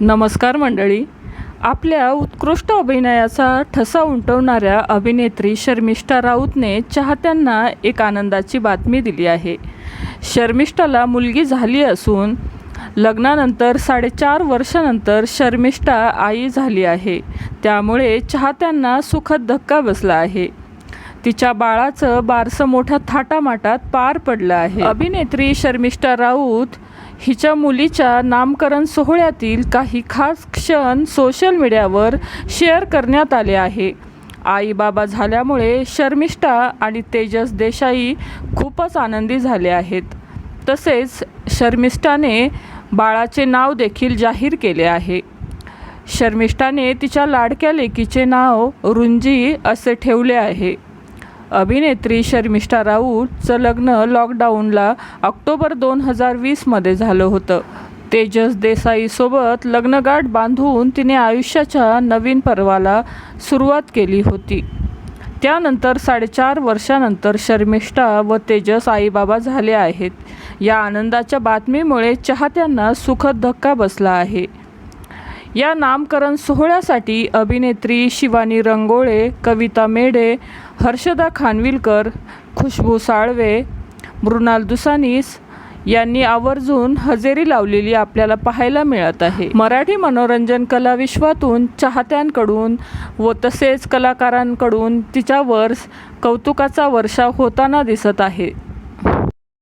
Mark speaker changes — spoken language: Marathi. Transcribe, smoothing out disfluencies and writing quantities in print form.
Speaker 1: नमस्कार मंडळी. आपल्या उत्कृष्ट अभिनयाचा ठसा उमटवणाऱ्या अभिनेत्री शर्मिष्ठा राऊतने चाहत्यांना एक आनंदाची बातमी दिली आहे. शर्मिष्ठाला मुलगी झाली असून लग्नानंतर 4.5 वर्षानंतर शर्मिष्ठा आई झाली आहे. त्यामुळे चाहत्यांना सुखद धक्का बसला आहे. तिच्या बाळाचं बारसं मोठ्या थाटामाटात पार पडलं आहे. अभिनेत्री शर्मिष्ठा राऊत हिच्या मुलीच्या नामकरण सोहळ्यातील काही खास क्षण सोशल मीडियावर शेअर करण्यात आले आहे. आई बाबा झाल्यामुळे शर्मिष्ठा आणि तेजस देसाई खूपच आनंदी झाले आहेत. तसेच शर्मिष्ठाने बाळाचे नाव देखील जाहीर केले आहे. शर्मिष्ठाने तिच्या लाडक्या लेकीचे नाव रुंजी असे ठेवले आहे. अभिनेत्री शर्मिष्ठा राऊतचं लग्न लॉकडाऊनला ऑक्टोबर 2020 मध्ये झालं होतं. तेजस देसाईसोबत लग्नगाठ बांधून तिने आयुष्याच्या नवीन पर्वाला सुरुवात केली होती. त्यानंतर 4.5 वर्षानंतर शर्मिष्ठा व तेजस आईबाबा झाले आहेत. या आनंदाच्या बातमीमुळे चाहत्यांना सुखद धक्का बसला आहे. या नामकरण सोहळ्यासाठी अभिनेत्री शिवानी रंगोळे, कविता मेढे, हर्षदा खानविलकर, खुशबू साळवे, मृणाल दुसानीस यांनी आवर्जून हजेरी लावलेली आपल्याला पाहायला मिळत आहे. मराठी मनोरंजन कला विश्वातून चाहत्यांकडून व तसेच कलाकारांकडून तिच्यावर कौतुकाचा वर्षाव होताना दिसत आहे.